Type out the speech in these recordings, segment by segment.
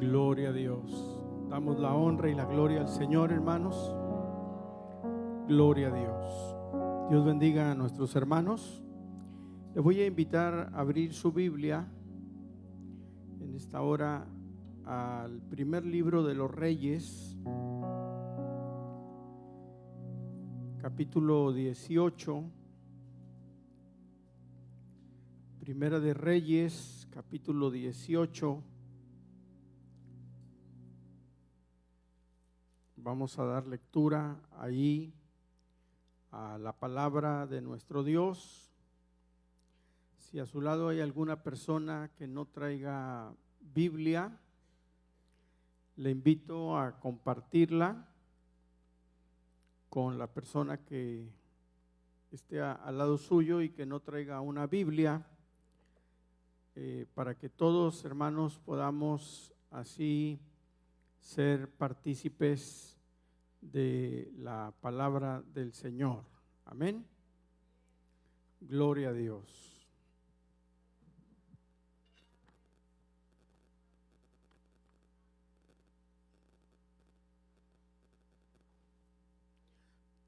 Gloria a Dios. Damos la honra y la gloria al Señor, hermanos. Gloria a Dios. Dios bendiga a nuestros hermanos. Les voy a invitar a abrir su Biblia en esta hora al primer libro de los Reyes, capítulo 18. Primera de Reyes, capítulo 18. Vamos a dar lectura ahí a la palabra de nuestro Dios. Si a su lado hay alguna persona que no traiga Biblia, le invito a compartirla con la persona que esté al lado suyo y que no traiga una Biblia, para que todos, hermanos, podamos así ser partícipes de la palabra del Señor. Amén. Gloria a Dios.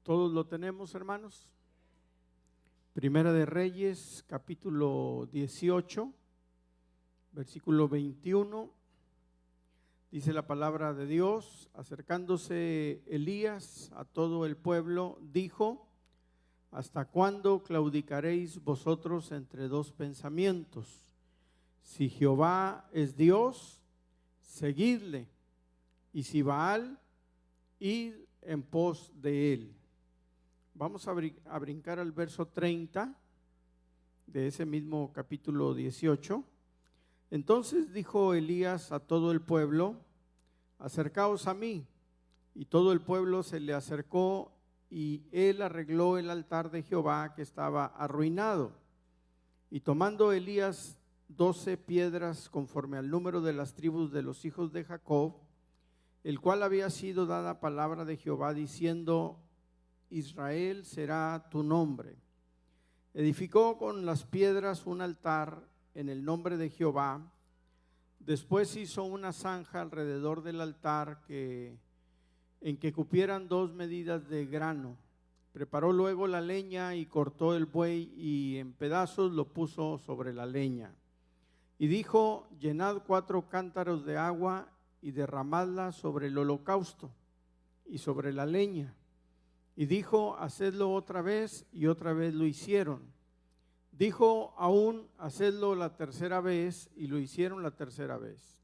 ¿Todos lo tenemos, hermanos? Primera de Reyes, capítulo 18, versículo 21. Dice la palabra de Dios: acercándose Elías a todo el pueblo, dijo: ¿hasta cuándo claudicaréis vosotros entre dos pensamientos? Si Jehová es Dios, seguidle, y si Baal, id en pos de él. Vamos a brincar al verso 30 de ese mismo capítulo 18. Entonces dijo Elías a todo el pueblo: acercaos a mí. Y todo el pueblo se le acercó, y él arregló el altar de Jehová que estaba arruinado. Y tomando Elías 12 piedras conforme al número de las tribus de los hijos de Jacob, el cual había sido dada palabra de Jehová diciendo: Israel será tu nombre. Edificó con las piedras un altar en el nombre de Jehová. Después hizo una zanja alrededor del altar en que cupieran 2 medidas de grano. Preparó luego la leña y cortó el buey y en pedazos lo puso sobre la leña. Y dijo: llenad 4 cántaros de agua y derramadla sobre el holocausto y sobre la leña. Y dijo: hacedlo otra vez, y otra vez lo hicieron. Dijo aún: hacedlo la tercera vez, y lo hicieron la tercera vez.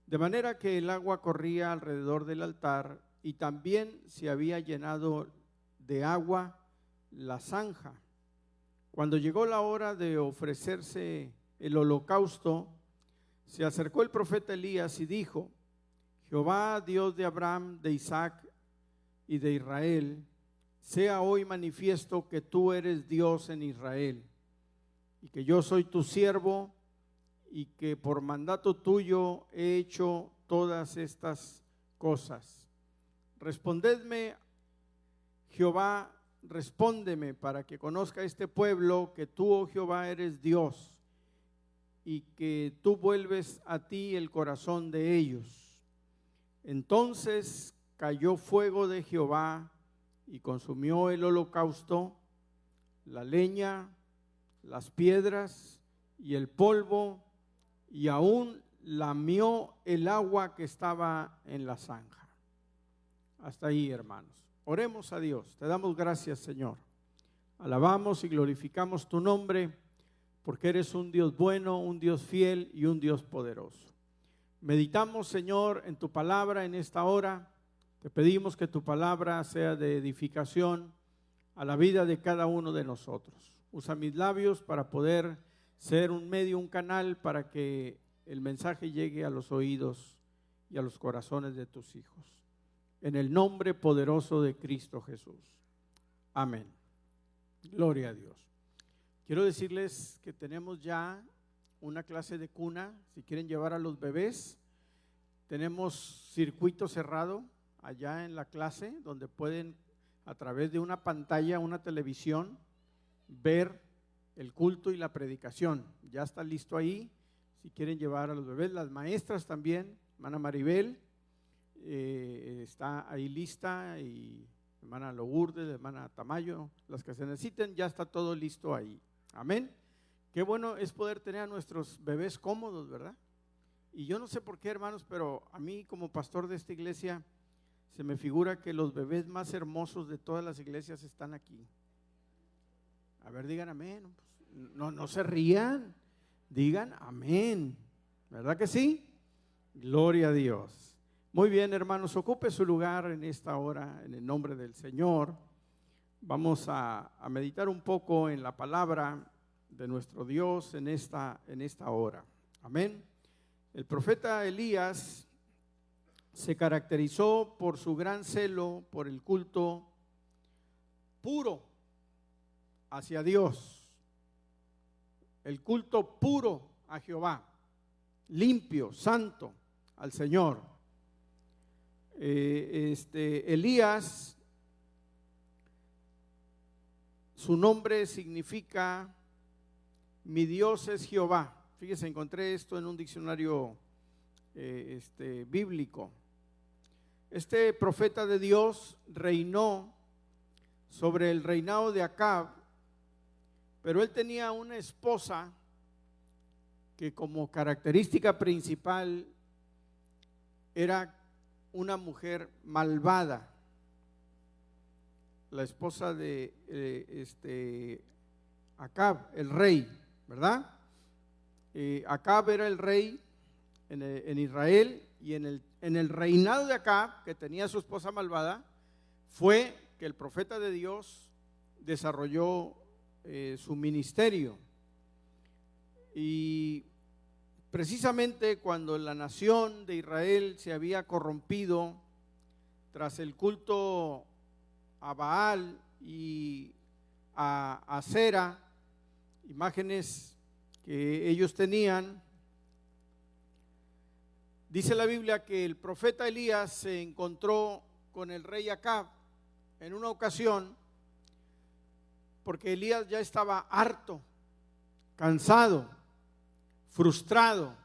De manera que el agua corría alrededor del altar, y también se había llenado de agua la zanja. Cuando llegó la hora de ofrecerse el holocausto, se acercó el profeta Elías y dijo: Jehová, Dios de Abraham, de Isaac y de Israel, sea hoy manifiesto que tú eres Dios en Israel, y que yo soy tu siervo, y que por mandato tuyo he hecho todas estas cosas. Respondedme, Jehová, respóndeme, para que conozca este pueblo que tú, oh Jehová, eres Dios, y que tú vuelves a ti el corazón de ellos. Entonces cayó fuego de Jehová y consumió el holocausto, la leña, las piedras y el polvo, y aún lamió el agua que estaba en la zanja. Hasta ahí, hermanos. Oremos a Dios. Te damos gracias, Señor. Alabamos y glorificamos tu nombre, porque eres un Dios bueno, un Dios fiel y un Dios poderoso. Meditamos, Señor, en tu palabra en esta hora. Te pedimos que tu palabra sea de edificación a la vida de cada uno de nosotros. Usa mis labios para poder ser un medio, un canal para que el mensaje llegue a los oídos y a los corazones de tus hijos. En el nombre poderoso de Cristo Jesús. Amén. Gloria a Dios. Quiero decirles que tenemos ya una clase de cuna. Si quieren llevar a los bebés, tenemos circuito cerrado allá en la clase, donde pueden, a través de una pantalla, una televisión, ver el culto y la predicación. Ya está listo ahí. Si quieren llevar a los bebés, las maestras también hermana Maribel está ahí lista, y hermana Lourdes, hermana Tamayo, las que se necesiten, ya está todo listo ahí. Amén. Qué bueno es poder tener a nuestros bebés cómodos, ¿verdad? Y yo no sé por qué, hermanos, pero a mí como pastor de esta iglesia se me figura que los bebés más hermosos de todas las iglesias están aquí. A ver, digan amén. No se rían, digan amén. ¿Verdad que sí? Gloria a Dios. Muy bien, hermanos, ocupe su lugar en esta hora en el nombre del Señor. Vamos a meditar un poco en la palabra de nuestro Dios en esta hora. Amén. El profeta Elías se caracterizó por su gran celo por el culto puro hacia Dios, el culto puro a Jehová, limpio, santo al Señor. Elías, su nombre significa mi Dios es Jehová. Fíjese, encontré esto en un diccionario bíblico. Este profeta de Dios reinó sobre el reinado de Acab, pero él tenía una esposa que como característica principal era una mujer malvada, la esposa de Acab, el rey, ¿verdad? Acab era el rey en Israel, y en el reinado de Acab, que tenía su esposa malvada, fue que el profeta de Dios desarrolló su ministerio. Y precisamente cuando la nación de Israel se había corrompido tras el culto a Baal y a Acera, imágenes que ellos tenían, dice la Biblia que el profeta Elías se encontró con el rey Acab en una ocasión, porque Elías ya estaba harto, cansado, frustrado,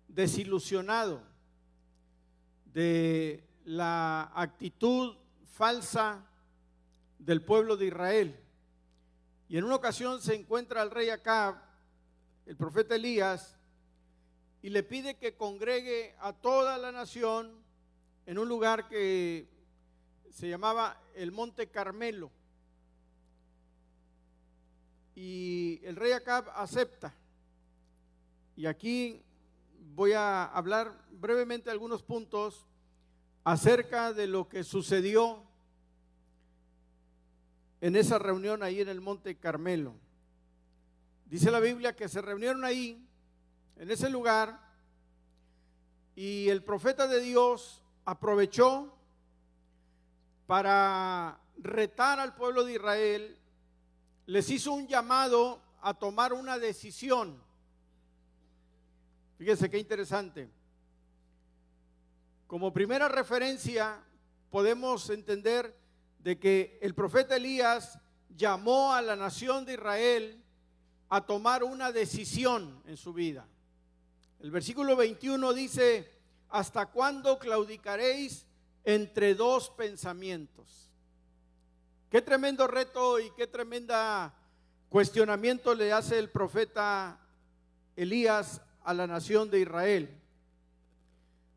desilusionado de la actitud falsa del pueblo de Israel. Y en una ocasión se encuentra al rey Acab, el profeta Elías, y le pide que congregue a toda la nación en un lugar que se llamaba el Monte Carmelo. Y el rey Acab acepta. Y aquí voy a hablar brevemente algunos puntos acerca de lo que sucedió en esa reunión ahí en el Monte Carmelo. Dice la Biblia que se reunieron ahí, en ese lugar, y el profeta de Dios aprovechó para retar al pueblo de Israel, les hizo un llamado a tomar una decisión. Fíjense qué interesante. Como primera referencia podemos entender de que el profeta Elías llamó a la nación de Israel a tomar una decisión en su vida. El versículo 21 dice: ¿hasta cuándo claudicaréis entre dos pensamientos? Qué tremendo reto y qué tremenda cuestionamiento le hace el profeta Elías a la nación de Israel.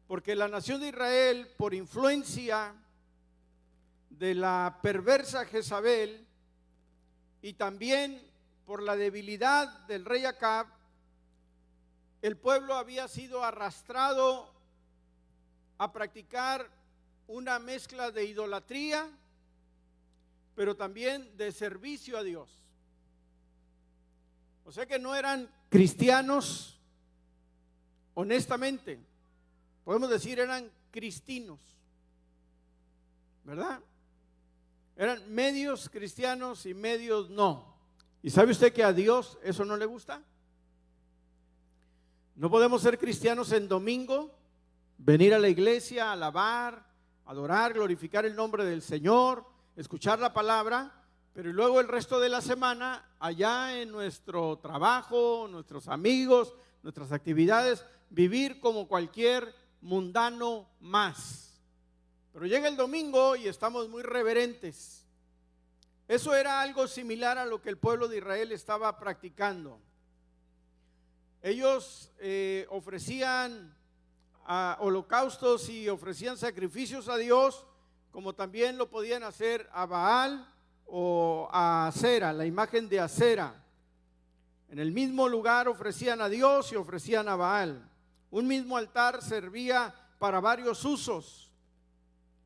Porque la nación de Israel, por influencia de la perversa Jezabel y también por la debilidad del rey Acab, el pueblo había sido arrastrado a practicar una mezcla de idolatría, pero también de servicio a Dios. O sea que no eran cristianos, honestamente, podemos decir eran cristinos, ¿verdad? Eran medios cristianos y medios no. ¿Y sabe usted que a Dios eso no le gusta? No podemos ser cristianos en domingo, venir a la iglesia, alabar, adorar, glorificar el nombre del Señor, escuchar la palabra, pero luego el resto de la semana, allá en nuestro trabajo, nuestros amigos, nuestras actividades, vivir como cualquier mundano más. Pero llega el domingo y estamos muy reverentes. Eso era algo similar a lo que el pueblo de Israel estaba practicando. Ellos ofrecían holocaustos y ofrecían sacrificios a Dios, como también lo podían hacer a Baal o a Acera, la imagen de Acera. En el mismo lugar ofrecían a Dios y ofrecían a Baal. Un mismo altar servía para varios usos,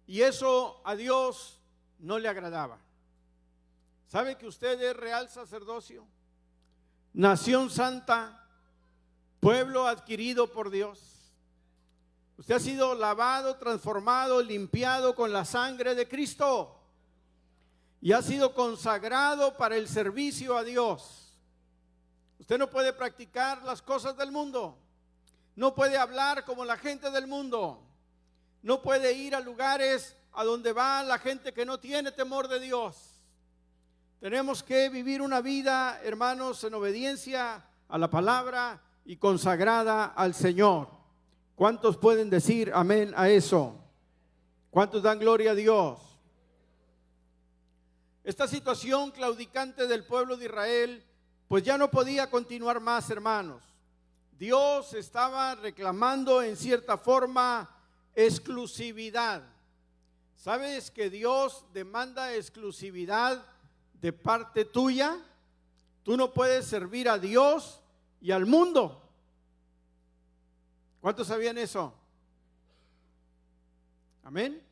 y eso a Dios no le agradaba. ¿Sabe que usted es real sacerdocio, nación santa, pueblo adquirido por Dios? Usted ha sido lavado, transformado, limpiado con la sangre de Cristo y ha sido consagrado para el servicio a Dios. Usted no puede practicar las cosas del mundo, no puede hablar como la gente del mundo, no puede ir a lugares a donde va la gente que no tiene temor de Dios. Tenemos que vivir una vida, hermanos, en obediencia a la palabra y consagrada al Señor. ¿Cuántos pueden decir amén a eso? ¿Cuántos dan gloria a Dios? Esta situación claudicante del pueblo de Israel, pues ya no podía continuar más, hermanos. Dios estaba reclamando en cierta forma exclusividad. ¿Sabes que Dios demanda exclusividad de parte tuya? Tú no puedes servir a Dios y al mundo. ¿Cuántos sabían eso? Amén.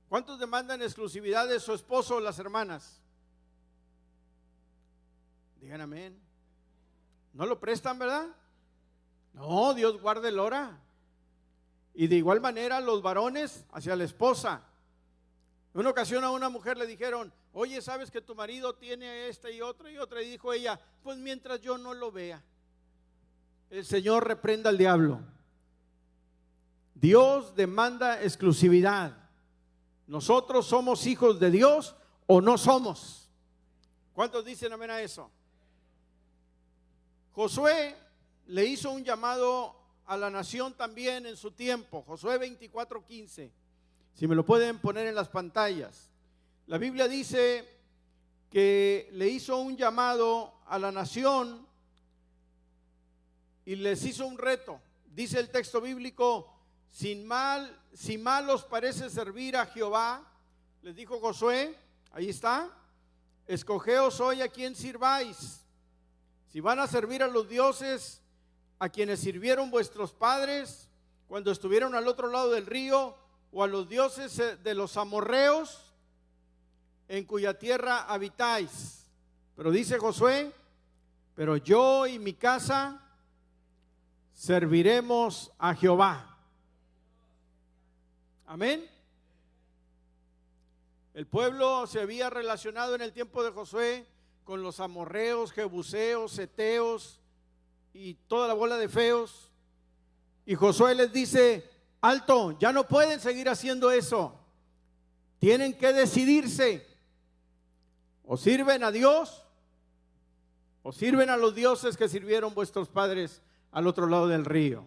¿Cuántos demandan exclusividad de su esposo o las hermanas? Digan amén. ¿No lo prestan, verdad? No, Dios guarde el hora. Y de igual manera los varones hacia la esposa. En una ocasión a una mujer le dijeron: oye, ¿sabes que tu marido tiene esta y otra y otra? Y dijo ella: pues mientras yo no lo vea. El Señor reprenda al diablo. Dios demanda exclusividad. ¿Nosotros somos hijos de Dios o no somos? ¿Cuántos dicen amén a eso? Josué le hizo un llamado a la nación también en su tiempo. Josué 24:15. Si me lo pueden poner en las pantallas. La Biblia dice que le hizo un llamado a la nación y les hizo un reto. Dice el texto bíblico: si mal os parece servir a Jehová, les dijo Josué, ahí está, escogeos hoy a quién sirváis. Si van a servir a los dioses a quienes sirvieron vuestros padres cuando estuvieron al otro lado del río, o a los dioses de los amorreos en cuya tierra habitáis. Pero dice Josué: pero yo y mi casa serviremos a Jehová. Amén. El pueblo se había relacionado en el tiempo de Josué con los amorreos, jebuseos, heteos y toda la bola de feos. Y Josué les dice: alto, ya no pueden seguir haciendo eso. Tienen que decidirse. O sirven a Dios o sirven a los dioses que sirvieron vuestros padres al otro lado del río.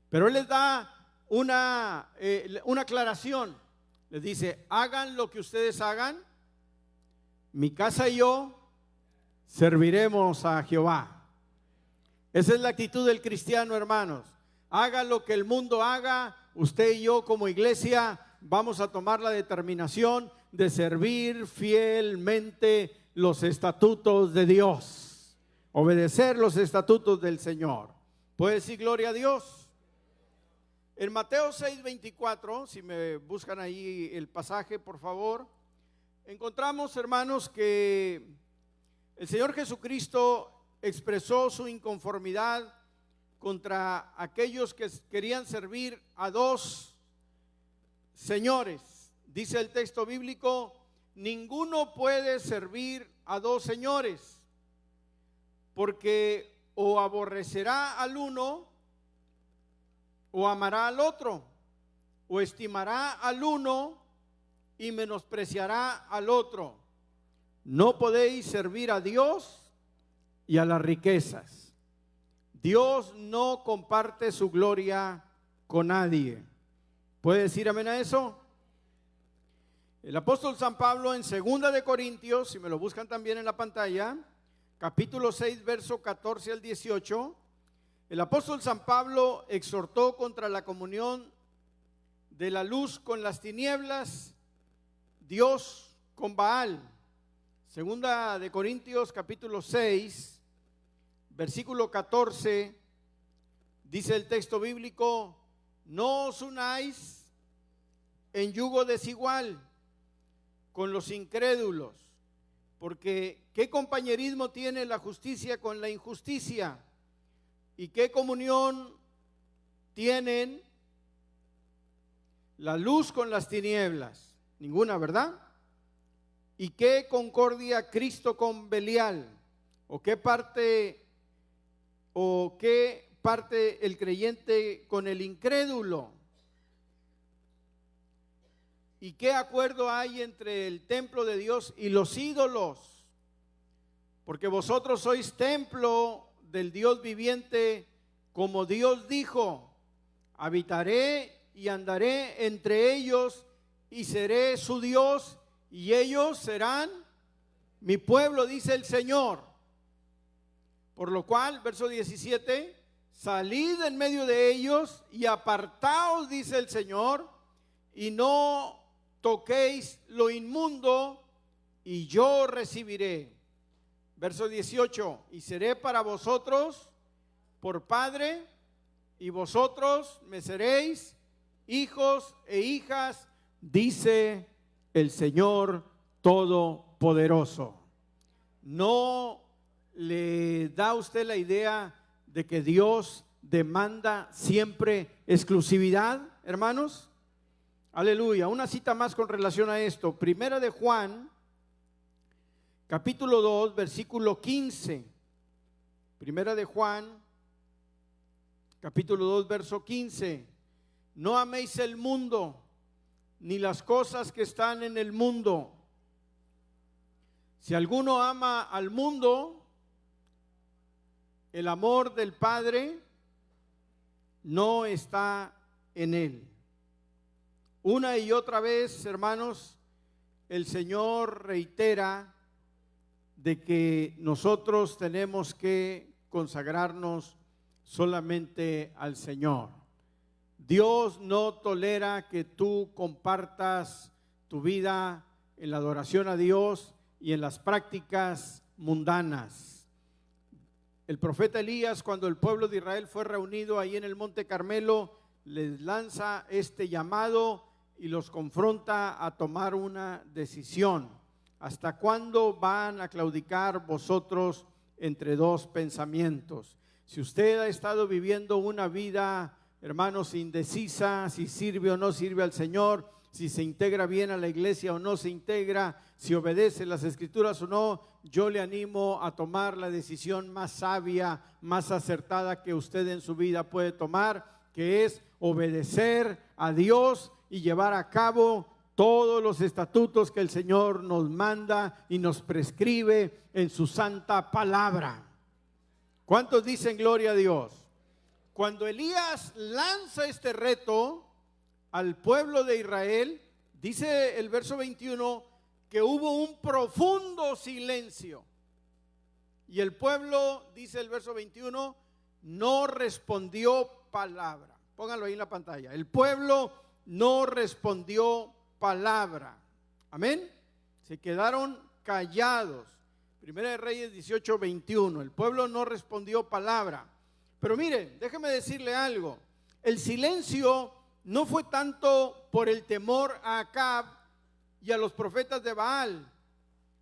Pero Él les da una aclaración. Les dice: hagan lo que ustedes hagan, mi casa y yo serviremos a Jehová. Esa es la actitud del cristiano, hermanos. Haga lo que el mundo haga, usted y yo como iglesia vamos a tomar la determinación de servir fielmente los estatutos de Dios, obedecer los estatutos del Señor. ¿Puede decir gloria a Dios? En Mateo 6:24, si me buscan ahí el pasaje, por favor, encontramos, hermanos, que el Señor Jesucristo expresó su inconformidad contra aquellos que querían servir a dos señores. Dice el texto bíblico: ninguno puede servir a dos señores, porque o aborrecerá al uno o amará al otro, o estimará al uno y menospreciará al otro. No podéis servir a Dios y a las riquezas. Dios no comparte su gloria con nadie. ¿Puede decir amén a eso? El apóstol San Pablo en 2 de Corintios, si me lo buscan también en la pantalla, capítulo 6, verso 14 al 18, el apóstol San Pablo exhortó contra la comunión de la luz con las tinieblas, Dios con Baal. 2 de Corintios capítulo 6, versículo 14, dice el texto bíblico: no os unáis en yugo desigual con los incrédulos, porque ¿qué compañerismo tiene la justicia con la injusticia? ¿Y qué comunión tienen la luz con las tinieblas? Ninguna, ¿verdad? ¿Y qué concordia Cristo con Belial? ¿O qué parte el creyente con el incrédulo? ¿Y qué acuerdo hay entre el templo de Dios y los ídolos? Porque vosotros sois templo del Dios viviente, como Dios dijo: habitaré y andaré entre ellos y seré su Dios y ellos serán mi pueblo, dice el Señor. Por lo cual, verso 17, salid en medio de ellos y apartaos, dice el Señor, y no toquéis lo inmundo, y yo recibiré. Verso 18, y seré para vosotros por padre, y vosotros me seréis hijos e hijas, dice el Señor Todopoderoso. ¿No le da a usted la idea de que Dios demanda siempre exclusividad, hermanos? Aleluya. Una cita más con relación a esto. Primera de Juan, capítulo 2, versículo 15. Primera de Juan, capítulo 2, verso 15. No améis el mundo, ni las cosas que están en el mundo. Si alguno ama al mundo, el amor del Padre no está en él. Una y otra vez, hermanos, el Señor reitera de que nosotros tenemos que consagrarnos solamente al Señor. Dios no tolera que tú compartas tu vida en la adoración a Dios y en las prácticas mundanas. El profeta Elías, cuando el pueblo de Israel fue reunido ahí en el Monte Carmelo, les lanza este llamado y los confronta a tomar una decisión. ¿Hasta cuándo van a claudicar vosotros entre dos pensamientos? Si usted ha estado viviendo una vida, hermanos, indecisa, si sirve o no sirve al Señor, si se integra bien a la iglesia o no se integra, si obedece las escrituras o no, yo le animo a tomar la decisión más sabia, más acertada que usted en su vida puede tomar, que es obedecer a Dios y llevar a cabo todos los estatutos que el Señor nos manda y nos prescribe en su santa palabra. ¿Cuántos dicen gloria a Dios? Cuando Elías lanza este reto al pueblo de Israel, dice el verso 21 que hubo un profundo silencio. Y el pueblo, dice el verso 21, no respondió palabra. Pónganlo ahí en la pantalla. El pueblo no respondió palabra. Amén. Se quedaron callados. Primera de Reyes 18, 21. El pueblo no respondió palabra. Pero miren, déjeme decirle algo. El silencio no fue tanto por el temor a Acab y a los profetas de Baal,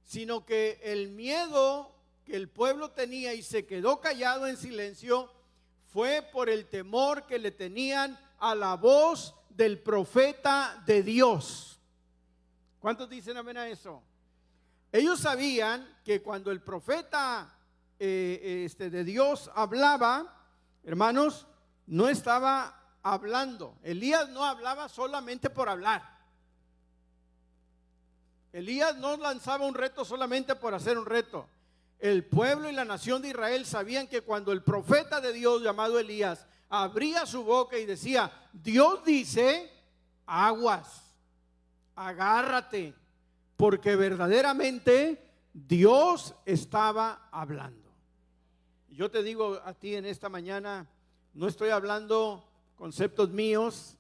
sino que el miedo que el pueblo tenía y se quedó callado en silencio fue por el temor que le tenían a la voz del profeta de Dios. ¿Cuántos dicen amén a eso? Ellos sabían que cuando el profeta de Dios hablaba, hermanos, no estaba hablando. Elías no hablaba solamente por hablar. Elías no lanzaba un reto solamente por hacer un reto. El pueblo y la nación de Israel sabían que cuando el profeta de Dios llamado Elías abría su boca y decía, Dios dice, aguas, agárrate, porque verdaderamente Dios estaba hablando. Yo te digo a ti en esta mañana, no estoy hablando conceptos míos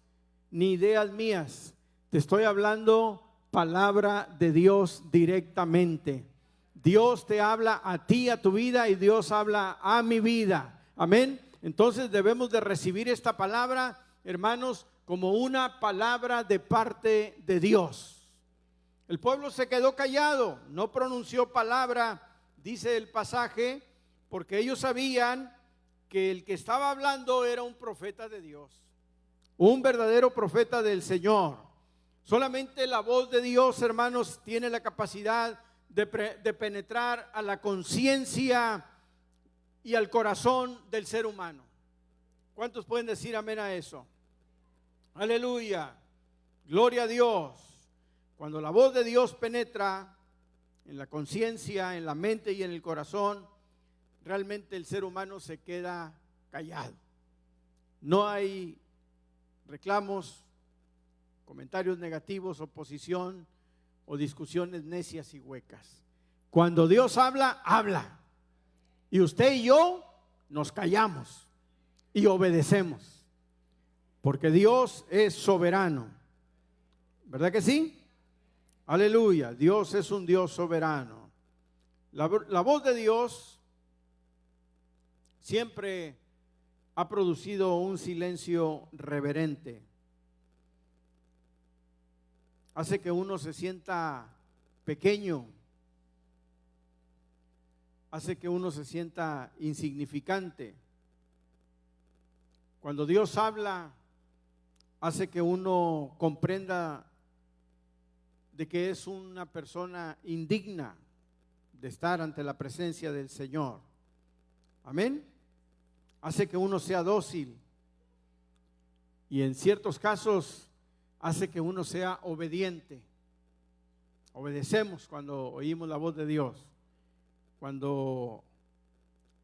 ni ideas mías, te estoy hablando palabra de Dios directamente. Dios te habla a ti, a tu vida, y Dios habla a mi vida. Amén. Entonces debemos de recibir esta palabra, hermanos, como una palabra de parte de Dios. El pueblo se quedó callado, no pronunció palabra, dice el pasaje, porque ellos sabían que el que estaba hablando era un profeta de Dios, un verdadero profeta del Señor. Solamente la voz de Dios, hermanos, tiene la capacidad de penetrar a la conciencia y al corazón del ser humano. ¿Cuántos pueden decir amén a eso? Aleluya, gloria a Dios. Cuando la voz de Dios penetra en la conciencia, en la mente y en el corazón, realmente el ser humano se queda callado. No hay reclamos, comentarios negativos, oposición o discusiones necias y huecas. Cuando Dios habla, habla. Y usted y yo nos callamos y obedecemos, porque Dios es soberano. ¿Verdad que sí? Aleluya, Dios es un Dios soberano. La voz de Dios siempre ha producido un silencio reverente. Hace que uno se sienta pequeño, hace que uno se sienta insignificante. Cuando Dios habla, hace que uno comprenda de que es una persona indigna de estar ante la presencia del Señor. Amén. Hace que uno sea dócil y en ciertos casos hace que uno sea obediente. Obedecemos cuando oímos la voz de Dios. Cuando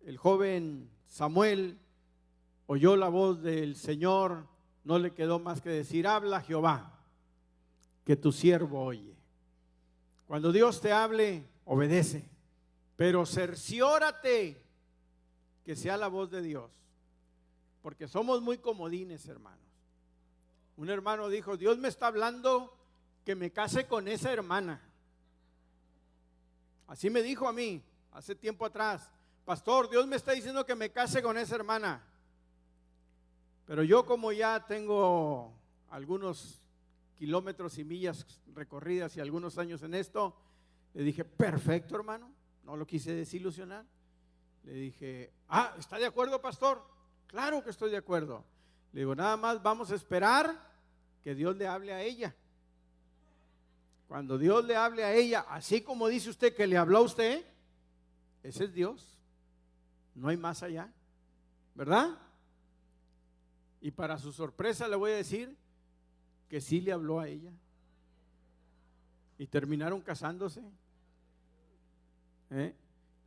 el joven Samuel oyó la voz del Señor, no le quedó más que decir, habla Jehová, que tu siervo oye. Cuando Dios te hable, obedece, pero cerciórate que sea la voz de Dios, porque somos muy comodines, hermanos. Un hermano dijo, Dios me está hablando que me case con esa hermana. Así me dijo a mí hace tiempo atrás, pastor, Dios me está diciendo que me case con esa hermana. Pero yo, como ya tengo algunos kilómetros y millas recorridas y algunos años en esto, le dije, perfecto, hermano, no lo quise desilusionar. Le dije, ¿está de acuerdo, pastor? Claro que estoy de acuerdo. Le digo, nada más vamos a esperar que Dios le hable a ella. Cuando Dios le hable a ella, así como dice usted que le habló a usted, ese es Dios. No hay más allá, ¿verdad? Y para su sorpresa le voy a decir que sí le habló a ella. Y terminaron casándose.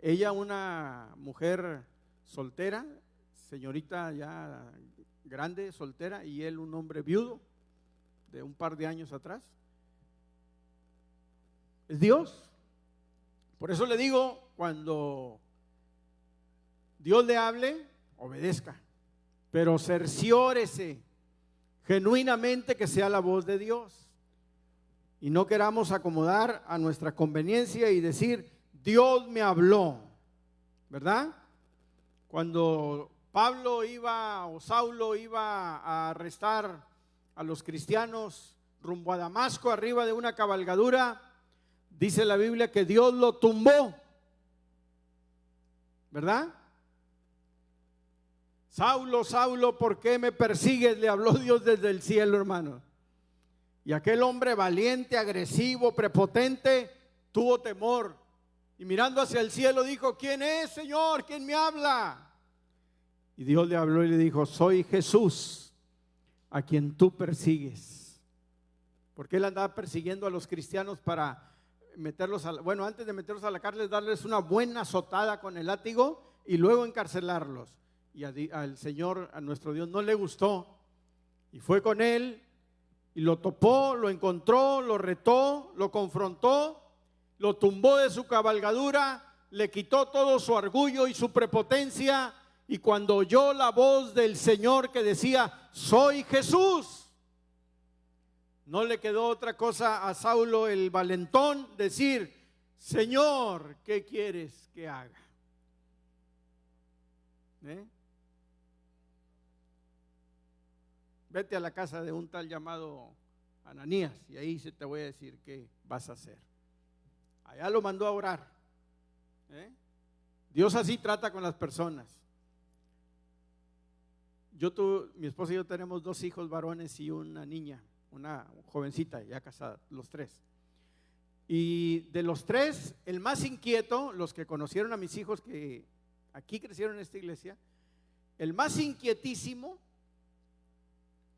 Ella, una mujer soltera, señorita ya grande, soltera, y él un hombre viudo de un par de años atrás. Es Dios. Por eso le digo, cuando Dios le hable, obedezca, pero cerciórese genuinamente que sea la voz de Dios. Y no queramos acomodar a nuestra conveniencia y decir, Dios me habló, ¿verdad? Cuando Saulo iba a arrestar a los cristianos rumbo a Damasco, arriba de una cabalgadura, dice la Biblia que Dios lo tumbó, ¿verdad? Saulo, Saulo, ¿por qué me persigues? Le habló Dios desde el cielo, hermano. Y aquel hombre valiente, agresivo, prepotente, tuvo temor. Y mirando hacia el cielo dijo, ¿quién es, Señor? ¿Quién me habla? Y Dios le habló y le dijo, soy Jesús, a quien tú persigues. Porque él andaba persiguiendo a los cristianos para antes de meterlos a la cárcel, darles una buena azotada con el látigo y luego encarcelarlos. Y al Señor, a nuestro Dios, no le gustó. Y fue con él y lo topó, lo encontró, lo retó, lo confrontó, lo tumbó de su cabalgadura, le quitó todo su orgullo y su prepotencia. Y cuando oyó la voz del Señor que decía: soy Jesús, no le quedó otra cosa a Saulo, el valentón, decir: Señor, ¿qué quieres que haga? Vete a la casa de un tal llamado Ananías y ahí te voy a decir qué vas a hacer. Allá lo mandó a orar. Dios así trata con las personas. Mi esposa y yo tenemos 2 hijos varones y una niña, una jovencita ya casada, los 3. Y de los 3, el más inquieto, los que conocieron a mis hijos que aquí crecieron en esta iglesia, el más inquietísimo,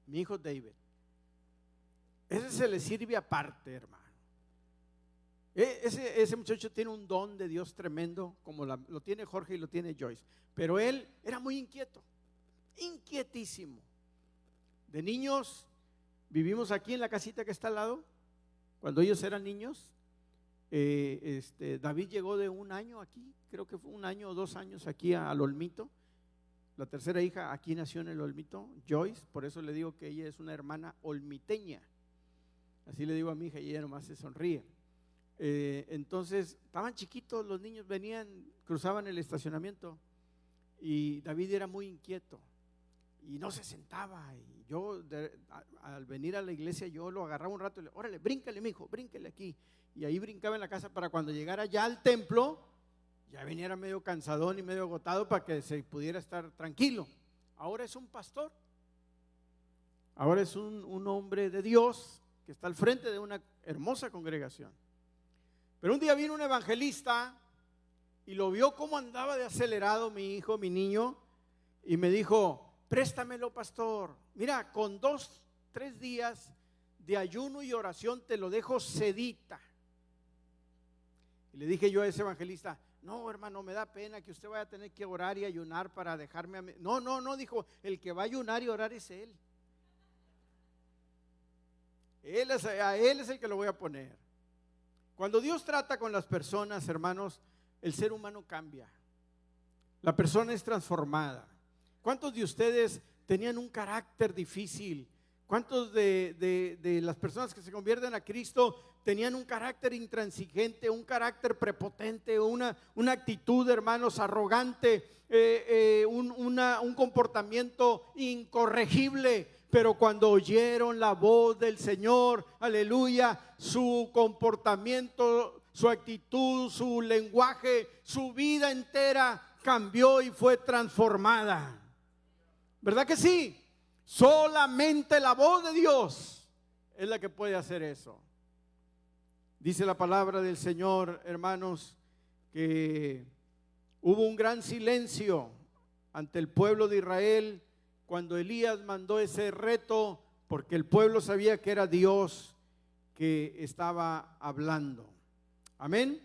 mi hijo David. Ese se le sirve aparte, hermano. Ese muchacho tiene un don de Dios tremendo, como lo tiene Jorge y lo tiene Joyce. Pero él era muy inquieto, inquietísimo. De niños, vivimos aquí en la casita que está al lado. Cuando ellos eran niños, David llegó de 1 año aquí, creo que fue 1 año o 2 años aquí al Olmito. La tercera hija aquí nació en el Olmito, Joyce, por eso le digo que ella es una hermana olmiteña. Así le digo a mi hija y ella nomás se sonríe. Entonces, estaban chiquitos, los niños cruzaban el estacionamiento y David era muy inquieto y no se sentaba. Y yo, al venir a la iglesia, yo lo agarraba un rato y le: órale, bríncale, mijo, bríncale aquí. Y ahí brincaba en la casa para cuando llegara ya al templo, ya viniera medio cansadón y medio agotado para que se pudiera estar tranquilo. Ahora es un pastor, ahora es un hombre de Dios que está al frente de una hermosa congregación. Pero un día vino un evangelista y lo vio cómo andaba de acelerado mi hijo, mi niño, y me dijo: préstamelo, pastor, mira, con 2, 3 días de ayuno y oración te lo dejo sedita. Y le dije yo a ese evangelista: no, hermano, me da pena que usted vaya a tener que orar y ayunar para dejarme a mí. No, dijo, el que va a ayunar y orar es él. A él es el que lo voy a poner. Cuando Dios trata con las personas, hermanos, el ser humano cambia. La persona es transformada. ¿Cuántos de ustedes tenían un carácter difícil? ¿Cuántos de las personas que se convierten a Cristo tenían un carácter intransigente, un carácter prepotente, una actitud, hermanos, arrogante, un comportamiento incorregible? Pero cuando oyeron la voz del Señor, aleluya, su comportamiento, su actitud, su lenguaje, su vida entera cambió y fue transformada. ¿Verdad que sí? Solamente la voz de Dios es la que puede hacer eso. Dice la palabra del Señor, hermanos, que hubo un gran silencio ante el pueblo de Israel cuando Elías mandó ese reto, porque el pueblo sabía que era Dios que estaba hablando. Amén.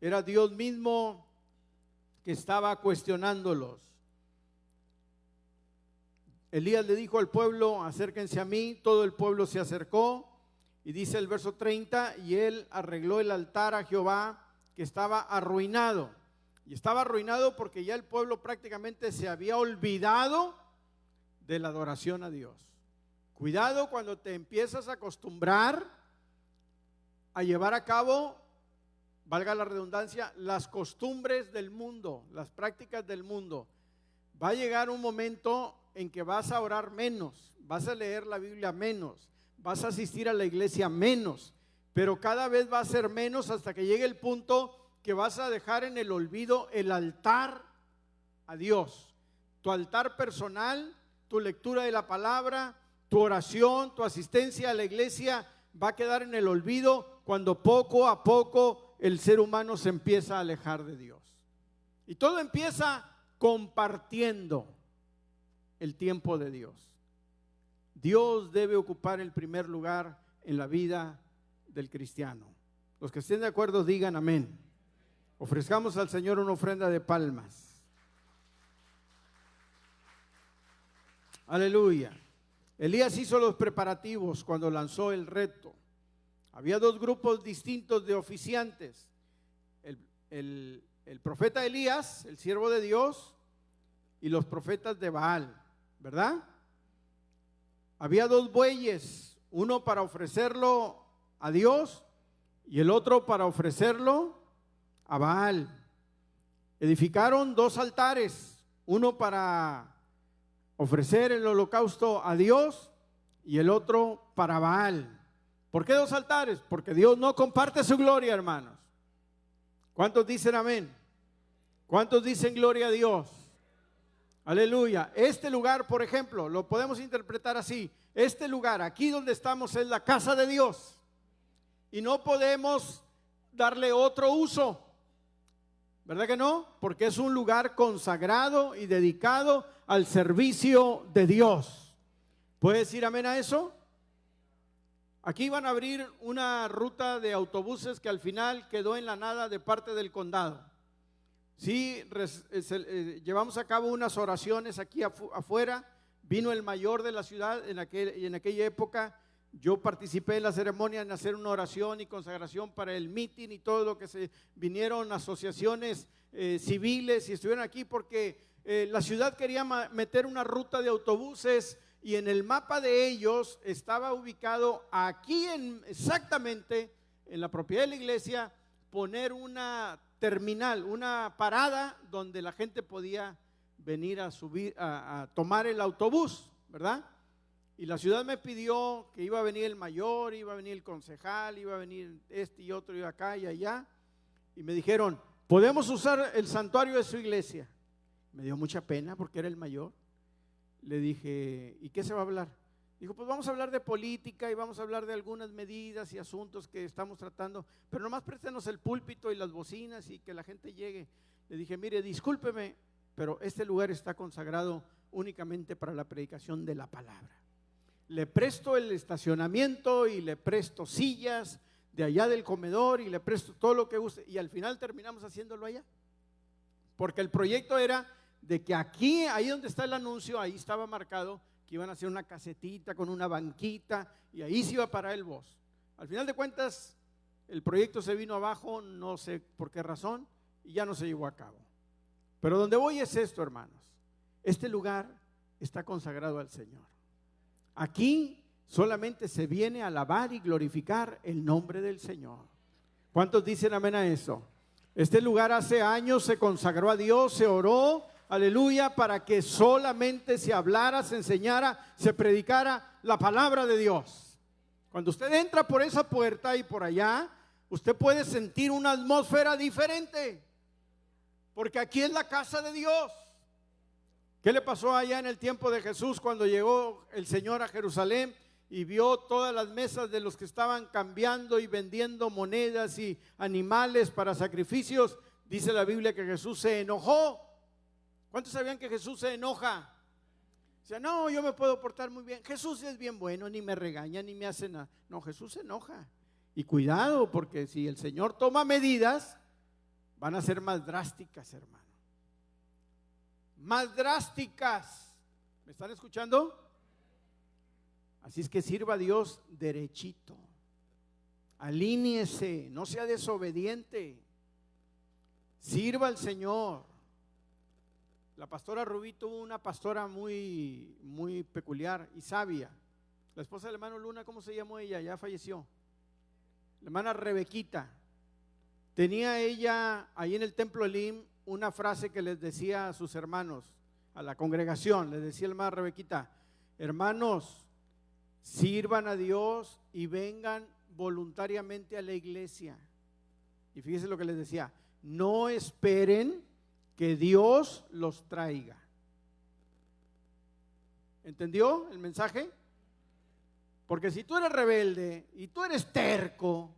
Era Dios mismo que estaba cuestionándolos. Elías le dijo al pueblo: acérquense a mí. Todo el pueblo se acercó. Y dice el verso 30, y él arregló el altar a Jehová que estaba arruinado. Y estaba arruinado porque ya el pueblo prácticamente se había olvidado de la adoración a Dios. Cuidado cuando te empiezas a acostumbrar a llevar a cabo, valga la redundancia, las costumbres del mundo, las prácticas del mundo. Va a llegar un momento en que vas a orar menos, vas a leer la Biblia menos, vas a asistir a la iglesia menos, pero cada vez va a ser menos hasta que llegue el punto que vas a dejar en el olvido el altar a Dios, tu altar personal, tu lectura de la palabra, tu oración, tu asistencia a la iglesia va a quedar en el olvido cuando poco a poco el ser humano se empieza a alejar de Dios. Y todo empieza compartiendo el tiempo de Dios. Dios debe ocupar el primer lugar en la vida del cristiano. Los que estén de acuerdo digan amén. Ofrezcamos al Señor una ofrenda de palmas. Aleluya. Elías hizo los preparativos cuando lanzó el reto. Había dos grupos distintos de oficiantes. El profeta Elías, el siervo de Dios, y los profetas de Baal, ¿verdad? Había dos bueyes, uno para ofrecerlo a Dios y el otro para ofrecerlo a Baal. Edificaron dos altares, uno para ofrecer el holocausto a Dios y el otro para Baal. ¿Por qué dos altares? Porque Dios no comparte su gloria, hermanos. ¿Cuántos dicen amén? ¿Cuántos dicen gloria a Dios? Aleluya. Este lugar, por ejemplo, lo podemos interpretar así. Este lugar, aquí donde estamos, es la casa de Dios. Y no podemos darle otro uso. ¿Verdad que no? Porque es un lugar consagrado y dedicado al servicio de Dios. ¿Puedes decir amén a eso? Aquí van a abrir una ruta de autobuses que al final quedó en la nada de parte del condado. Sí, llevamos a cabo unas oraciones aquí afuera. Vino el mayor de la ciudad en aquella época. Yo participé en la ceremonia en hacer una oración y consagración para el meeting y todo lo que vinieron asociaciones civiles y estuvieron aquí porque la ciudad quería meter una ruta de autobuses y en el mapa de ellos estaba ubicado aquí exactamente en la propiedad de la iglesia, poner una terminal, una parada donde la gente podía venir a subir, a tomar el autobús, ¿verdad? Y la ciudad me pidió que iba a venir el mayor, iba a venir el concejal, iba a venir este y otro, iba acá y allá. Y me dijeron, ¿podemos usar el santuario de su iglesia? Me dio mucha pena porque era el mayor. Le dije, ¿y qué se va a hablar? Dijo, pues vamos a hablar de política y vamos a hablar de algunas medidas y asuntos que estamos tratando, pero nomás préstenos el púlpito y las bocinas y que la gente llegue. Le dije, mire, discúlpeme, pero este lugar está consagrado únicamente para la predicación de la palabra. Le presto el estacionamiento y le presto sillas de allá del comedor y le presto todo lo que guste y al final terminamos haciéndolo allá. Porque el proyecto era de que aquí, ahí donde está el anuncio, ahí estaba marcado que iban a hacer una casetita con una banquita y ahí se iba a parar el bus. Al final de cuentas, el proyecto se vino abajo, no sé por qué razón, y ya no se llevó a cabo. Pero donde voy es esto, hermanos. Este lugar está consagrado al Señor. Aquí solamente se viene a alabar y glorificar el nombre del Señor. ¿Cuántos dicen amén a eso? Este lugar hace años se consagró a Dios, se oró, aleluya, para que solamente se hablara, se enseñara, se predicara la palabra de Dios. Cuando usted entra por esa puerta y por allá, usted puede sentir una atmósfera diferente, porque aquí es la casa de Dios. ¿Qué le pasó allá en el tiempo de Jesús cuando llegó el Señor a Jerusalén y vio todas las mesas de los que estaban cambiando y vendiendo monedas y animales para sacrificios? Dice la Biblia que Jesús se enojó. ¿Cuántos sabían que Jesús se enoja? O sea, no, yo me puedo portar muy bien. Jesús es bien bueno, ni me regaña, ni me hace nada. No, Jesús se enoja. Y cuidado, porque si el Señor toma medidas, van a ser más drásticas, hermano. Más drásticas. ¿Me están escuchando? Así es que sirva a Dios derechito. Alíñese, no sea desobediente. Sirva al Señor. La pastora Rubí tuvo una pastora muy peculiar y sabia. La esposa del hermano Luna, ¿cómo se llamó ella? Ya falleció. La hermana Rebequita. Tenía ella ahí en el templo Elim una frase que les decía a sus hermanos, a la congregación. Les decía la hermana Rebequita: hermanos, sirvan a Dios y vengan voluntariamente a la iglesia. Y fíjense lo que les decía: no esperen que Dios los traiga. ¿Entendió el mensaje? Porque si tú eres rebelde y tú eres terco,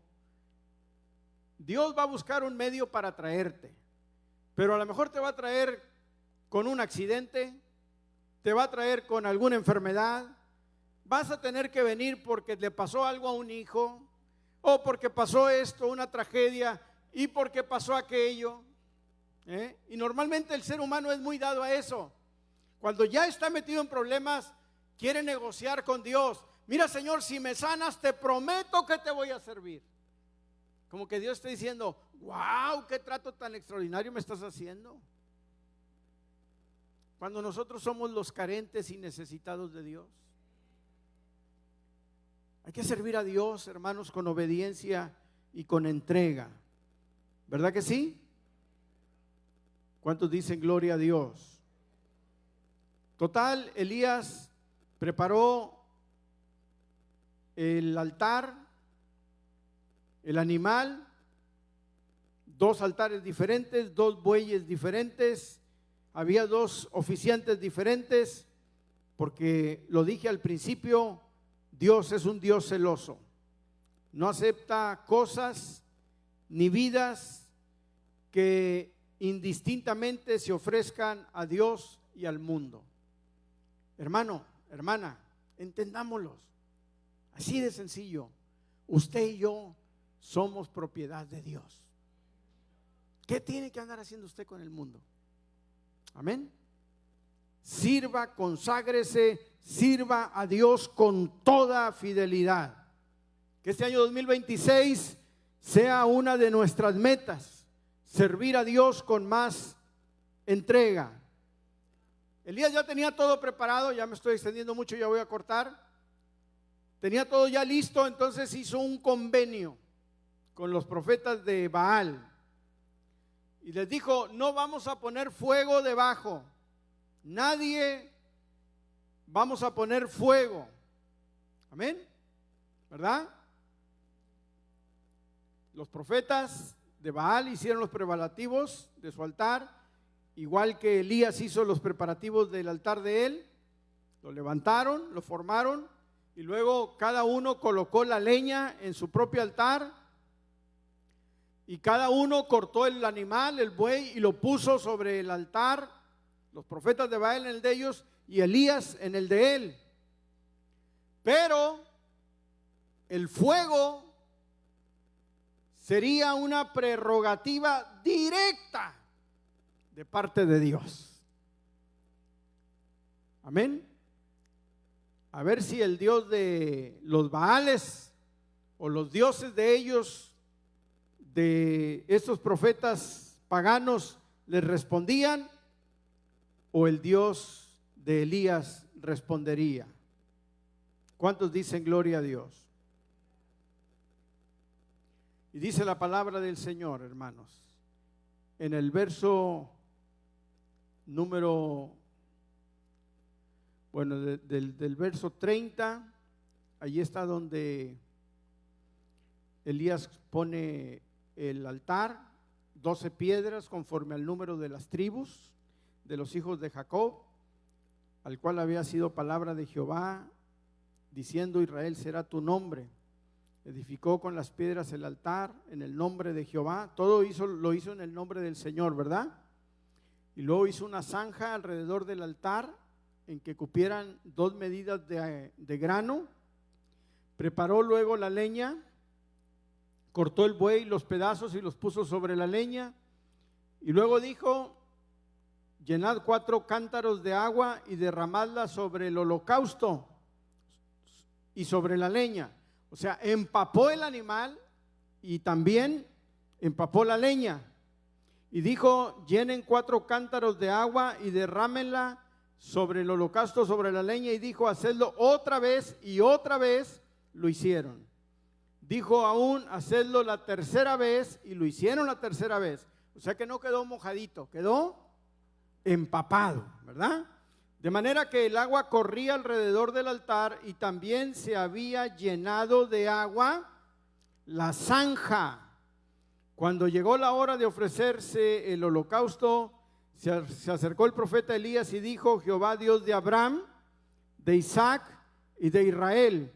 Dios va a buscar un medio para traerte. Pero a lo mejor te va a traer con un accidente, te va a traer con alguna enfermedad, vas a tener que venir porque le pasó algo a un hijo, o porque pasó esto, una tragedia, y porque pasó aquello. Y normalmente el ser humano es muy dado a eso. Cuando ya está metido en problemas, quiere negociar con Dios. Mira, Señor, si me sanas, te prometo que te voy a servir. Como que Dios está diciendo, wow, qué trato tan extraordinario me estás haciendo. Cuando nosotros somos los carentes y necesitados de Dios. Hay que servir a Dios, hermanos, con obediencia y con entrega. ¿Verdad que sí? ¿Cuántos dicen gloria a Dios? Total, Elías preparó el altar, el animal, 2 altares diferentes, 2 bueyes diferentes, había 2 oficiantes diferentes, porque lo dije al principio, Dios es un Dios celoso, no acepta cosas ni vidas que indistintamente se ofrezcan a Dios y al mundo. Hermano, hermana, entendámoslos, así de sencillo. Usted y yo somos propiedad de Dios. ¿Qué tiene que andar haciendo usted con el mundo? Amén. Sirva, conságrese, sirva a Dios con toda fidelidad. Que este año 2026 sea una de nuestras metas, servir a Dios con más entrega. Elías ya tenía todo preparado, ya me estoy extendiendo mucho, ya voy a cortar. Tenía todo ya listo, entonces hizo un convenio con los profetas de Baal y les dijo, no vamos a poner fuego debajo, nadie vamos a poner fuego. Amén, ¿verdad? Los profetas de Baal hicieron los preparativos de su altar, igual que Elías hizo los preparativos del altar de él. Lo levantaron, lo formaron y luego cada uno colocó la leña en su propio altar y cada uno cortó el animal, el buey, y lo puso sobre el altar. Los profetas de Baal en el de ellos y Elías en el de él. Pero el fuego sería una prerrogativa directa de parte de Dios. Amén. A ver si el Dios de los Baales o los dioses de ellos, de estos profetas paganos, les respondían, o el Dios de Elías respondería. ¿Cuántos dicen gloria a Dios? Y dice la palabra del Señor, hermanos, en el verso número, bueno, del verso 30, allí está donde Elías pone el altar, 12 piedras conforme al número de las tribus de los hijos de Jacob, al cual había sido palabra de Jehová, diciendo, Israel será tu nombre. Edificó con las piedras el altar en el nombre de Jehová. Todo lo hizo en el nombre del Señor, ¿verdad? Y luego hizo una zanja alrededor del altar en que cupieran 2 medidas de grano. Preparó luego la leña, cortó el buey, los pedazos y los puso sobre la leña. Y luego dijo, llenad 4 cántaros de agua y derramadla sobre el holocausto y sobre la leña. O sea, empapó el animal y también empapó la leña. Y dijo, llenen 4 cántaros de agua y derrámenla sobre el holocausto, sobre la leña. Y dijo, hacedlo otra vez, y otra vez lo hicieron. Dijo aún, hacedlo la tercera vez, y lo hicieron la tercera vez. O sea que no quedó mojadito, quedó empapado, ¿verdad? De manera que el agua corría alrededor del altar y también se había llenado de agua la zanja. Cuando llegó la hora de ofrecerse el holocausto, se acercó el profeta Elías y dijo, Jehová Dios de Abraham, de Isaac y de Israel,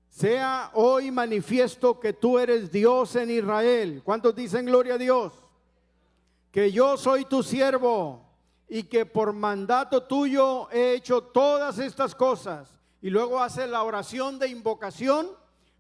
sea hoy manifiesto que tú eres Dios en Israel. ¿Cuántos dicen gloria a Dios? Que yo soy tu siervo y que por mandato tuyo he hecho todas estas cosas. Y luego hace la oración de invocación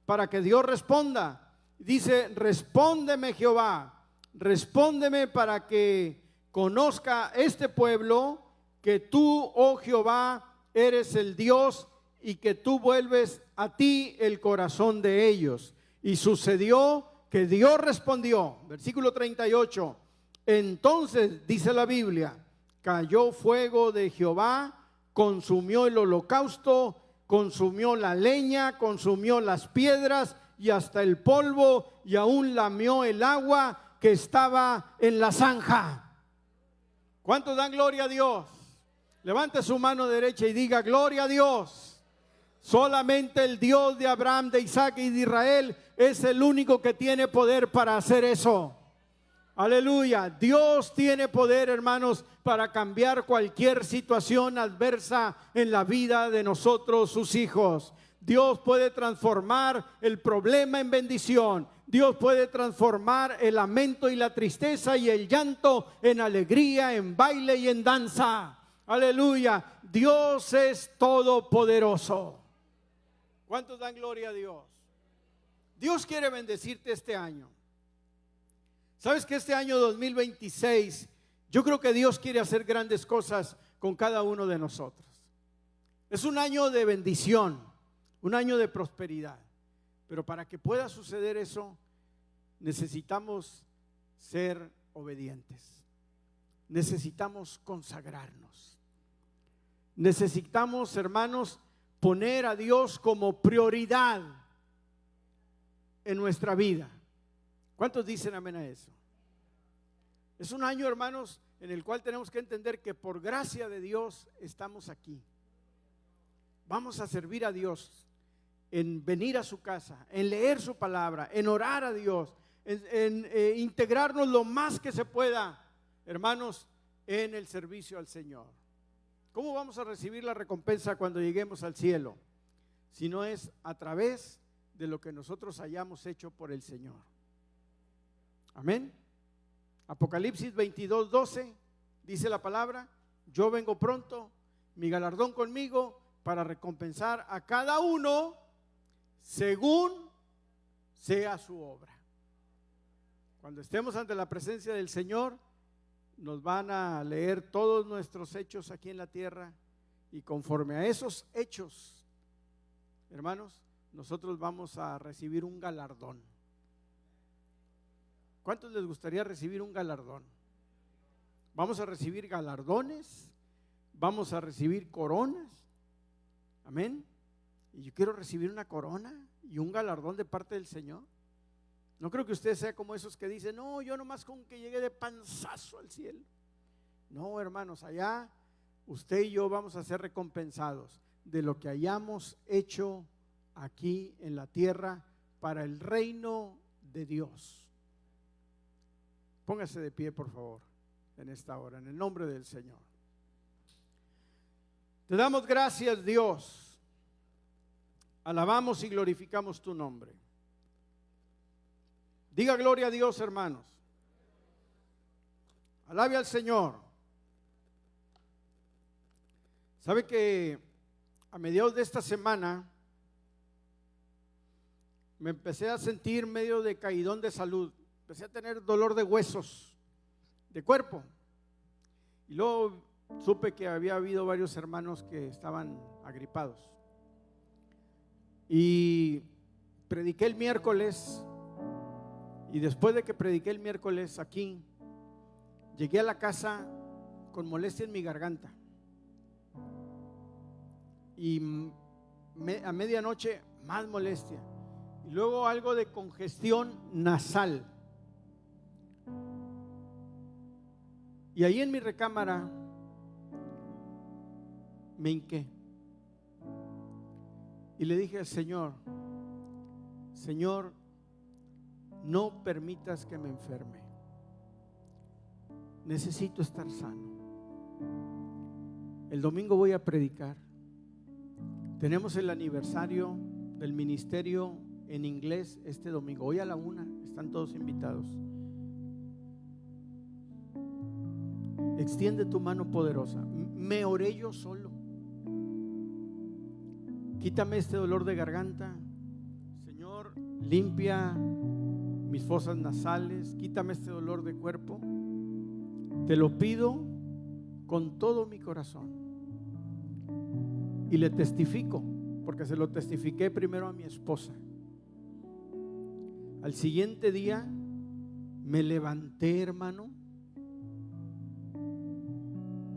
para que Dios responda. Dice, respóndeme Jehová, respóndeme para que conozca este pueblo que tú, oh Jehová, eres el Dios y que tú vuelves a ti el corazón de ellos. Y sucedió que Dios respondió, versículo 38, entonces dice la Biblia, cayó fuego de Jehová, consumió el holocausto, consumió la leña, consumió las piedras y hasta el polvo, y aún lamió el agua que estaba en la zanja. ¿Cuántos dan gloria a Dios? Levante su mano derecha y diga gloria a Dios. Solamente el Dios de Abraham, de Isaac y de Israel es el único que tiene poder para hacer eso. Aleluya. Dios tiene poder, hermanos, para cambiar cualquier situación adversa en la vida de nosotros, sus hijos. Dios puede transformar el problema en bendición. Dios puede transformar el lamento y la tristeza y el llanto en alegría, en baile y en danza. Aleluya. Dios es todopoderoso. ¿Cuántos dan gloria a Dios? Dios quiere bendecirte este año. ¿Sabes que este año 2026, yo creo que Dios quiere hacer grandes cosas con cada uno de nosotros? Es un año de bendición, un año de prosperidad. Pero para que pueda suceder eso, necesitamos ser obedientes. Necesitamos consagrarnos. Necesitamos, hermanos, poner a Dios como prioridad en nuestra vida. ¿Cuántos dicen amén a eso? Es un año, hermanos, en el cual tenemos que entender que por gracia de Dios estamos aquí. Vamos a servir a Dios en venir a su casa, en leer su palabra, en orar a Dios, en integrarnos lo más que se pueda, hermanos, en el servicio al Señor. ¿Cómo vamos a recibir la recompensa cuando lleguemos al cielo? Si no es a través de lo que nosotros hayamos hecho por el Señor. Amén. Apocalipsis 22:12 dice la palabra: yo vengo pronto, mi galardón conmigo, para recompensar a cada uno según sea su obra. Cuando estemos ante la presencia del Señor, nos van a leer todos nuestros hechos aquí en la tierra, y conforme a esos hechos, hermanos, nosotros vamos a recibir un galardón. ¿Cuántos les gustaría recibir un galardón? Vamos a recibir galardones, vamos a recibir coronas. Amén. Y yo quiero recibir una corona y un galardón de parte del Señor. No creo que usted sea como esos que dicen, no, yo nomás con que llegue de panzazo al cielo. No, hermanos, allá usted y yo vamos a ser recompensados de lo que hayamos hecho aquí en la tierra para el reino de Dios. Póngase de pie, por favor, en esta hora, en el nombre del Señor. Te damos gracias, Dios. Alabamos y glorificamos tu nombre. Diga gloria a Dios, hermanos. Alabe al Señor. ¿Sabe que a mediados de esta semana me empecé a sentir medio decaidón de salud? Empecé a tener dolor de huesos, de cuerpo. Y luego supe que había habido varios hermanos que estaban agripados. Y prediqué el miércoles. Y después de que prediqué el miércoles aquí, llegué a la casa con molestia en mi garganta. Y a medianoche más molestia. Y luego algo de congestión nasal. Y ahí en mi recámara me hinqué. Y le dije al Señor: Señor, no permitas que me enferme. Necesito estar sano. El domingo voy a predicar. Tenemos el aniversario del ministerio en inglés este domingo. Hoy a la 1:00 están todos invitados. Extiende tu mano poderosa. Me oré yo solo. Quítame este dolor de garganta. Señor, limpia mis fosas nasales, quítame este dolor de cuerpo. Te lo pido con todo mi corazón. Y le testifico, porque se lo testifiqué primero a mi esposa. Al siguiente día me levanté, hermano,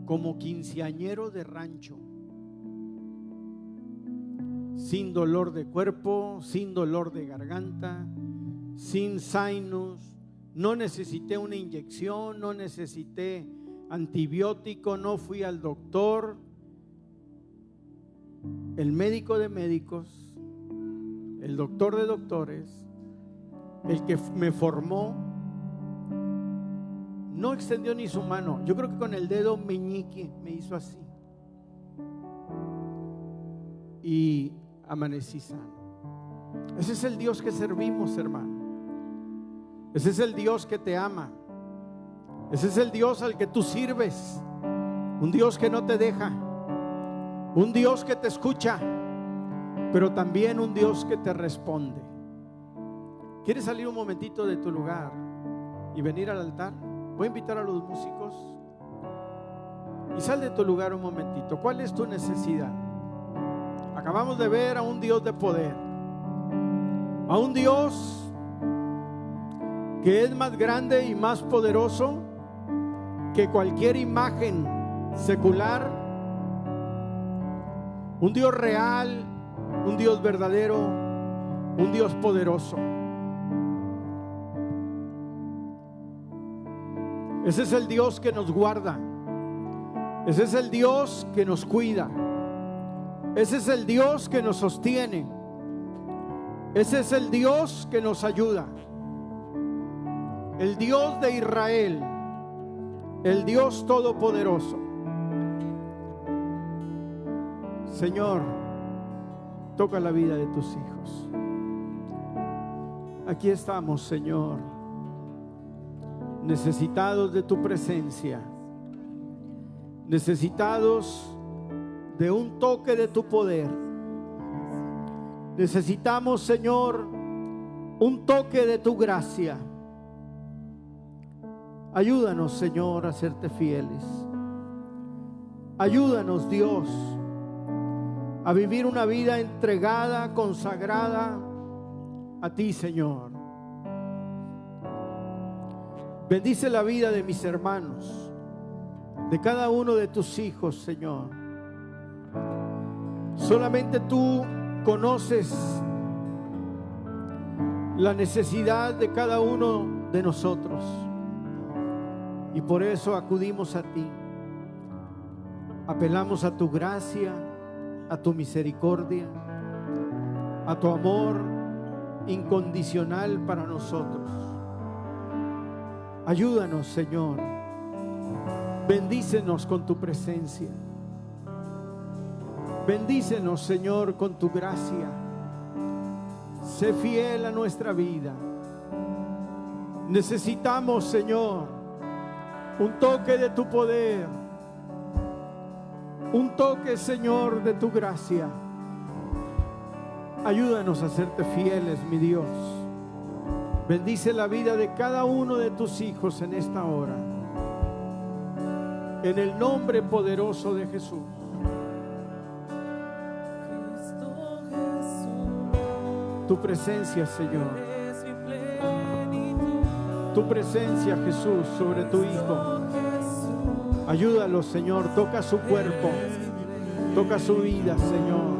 como quinceañero de rancho, sin dolor de cuerpo, sin dolor de garganta, sin sinus. No necesité una inyección, no necesité antibiótico, no fui al doctor. El médico de médicos, el doctor de doctores, el que me formó, no extendió ni su mano. Yo creo que con el dedo meñique me hizo así. Y amanecí sano. Ese es el Dios que servimos, hermano. Ese es el Dios que te ama. Ese es el Dios al que tú sirves. Un Dios que no te deja. Un Dios que te escucha, pero también un Dios que te responde. ¿Quieres salir un momentito de tu lugar y venir al altar? Voy a invitar a los músicos. Y sal de tu lugar un momentito. ¿Cuál es tu necesidad? Acabamos de ver a un Dios de poder, a un Dios que es más grande y más poderoso que cualquier imagen secular. Un Dios real, un Dios verdadero, un Dios poderoso. Ese es el Dios que nos guarda. Ese es el Dios que nos cuida. Ese es el Dios que nos sostiene. Ese es el Dios que nos ayuda. El Dios de Israel, el Dios todopoderoso. Señor, toca la vida de tus hijos. Aquí estamos, Señor, necesitados de tu presencia, necesitados de un toque de tu poder. Necesitamos, Señor, un toque de tu gracia. Ayúdanos, Señor, a serte fieles. Ayúdanos, Dios, a vivir una vida entregada, consagrada a ti, Señor. Bendice la vida de mis hermanos, de cada uno de tus hijos, Señor. Solamente tú conoces la necesidad de cada uno de nosotros, y por eso acudimos a ti. Apelamos a tu gracia, a tu misericordia, a tu amor incondicional para nosotros. Ayúdanos, Señor. Bendícenos con tu presencia. Bendícenos, Señor, con tu gracia. Sé fiel a nuestra vida. Necesitamos, Señor, un toque de tu poder. Un toque, Señor, de tu gracia. Ayúdanos a serte fieles, mi Dios. Bendice la vida de cada uno de tus hijos en esta hora. En el nombre poderoso de Jesús. Tu presencia, Señor. Tu presencia, Jesús, sobre tu Hijo. Ayúdalo, Señor. Toca su cuerpo. Toca su vida, Señor.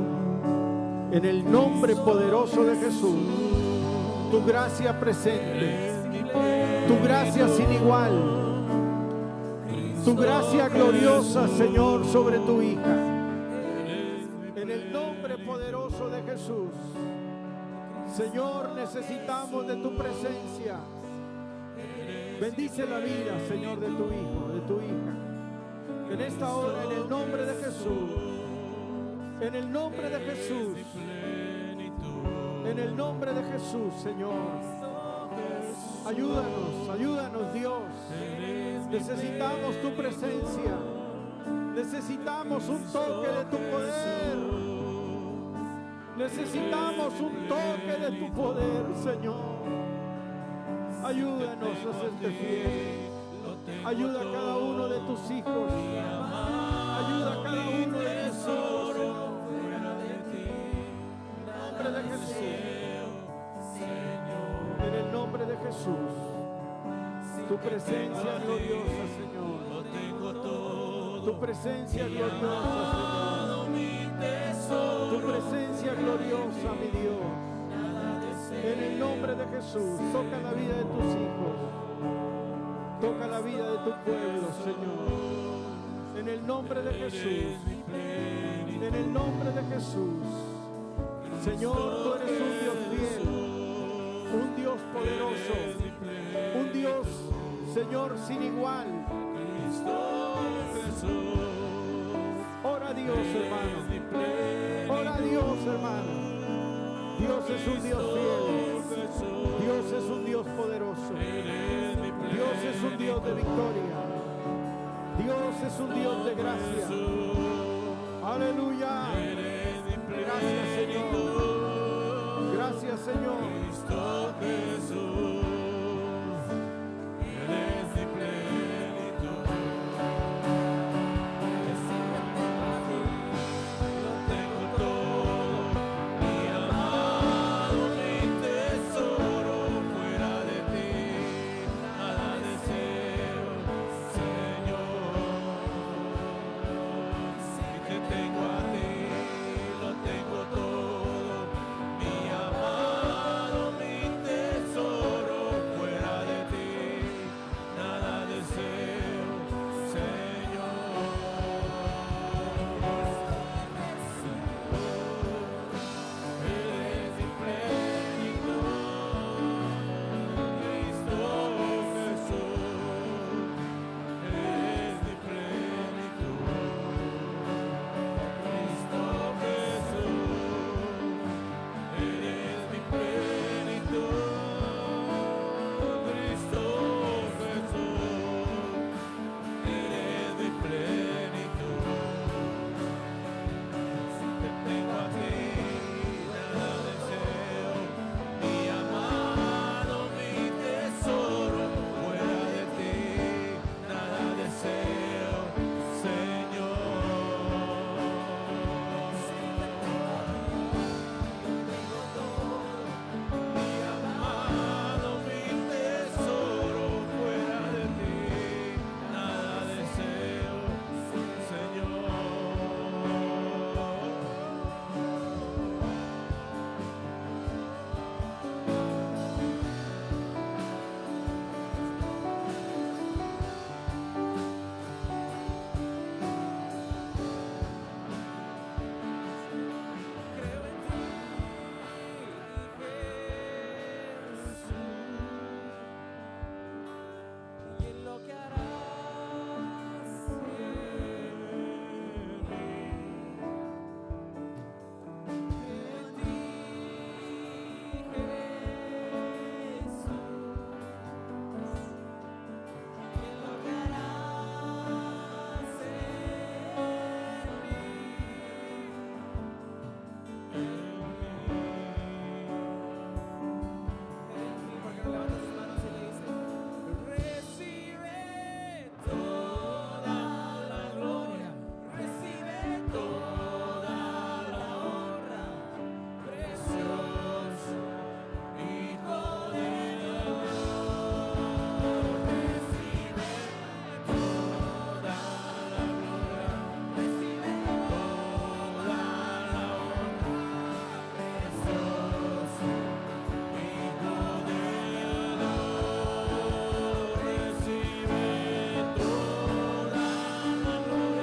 En el nombre poderoso de Jesús. Tu gracia presente. Tu gracia sin igual. Tu gracia gloriosa, Señor, sobre tu hija. En el nombre poderoso de Jesús. Señor, necesitamos de tu presencia. Bendice la vida, Señor, de tu hijo, de tu hija. En esta hora, en el nombre de Jesús. En el nombre de Jesús. En el nombre de Jesús, Señor. Ayúdanos, ayúdanos, Dios. Necesitamos tu presencia. Necesitamos un toque de tu poder. Necesitamos un toque de tu poder, Señor. Ayúdanos a serte fieles. Ayuda a cada uno de tus hijos. Ayuda a cada uno de tus hijos, Señor. En el nombre de Jesús. En el nombre de Jesús. Tu presencia gloriosa, Señor. Tu presencia gloriosa, Señor. Tu presencia gloriosa, mi Dios. En el nombre de Jesús, toca la vida de tus hijos. Toca la vida de tu pueblo, Señor. En el nombre de Jesús. En el nombre de Jesús. Señor, tú eres un Dios fiel, un Dios poderoso, un Dios, Señor, sin igual. Ora a Dios, hermano. Ora a Dios, hermano. Dios es un Dios fiel. Dios es un Dios poderoso. Dios es un Dios de victoria. Dios es un Dios de gracia. Aleluya. Gracias, Señor. Gracias, Señor.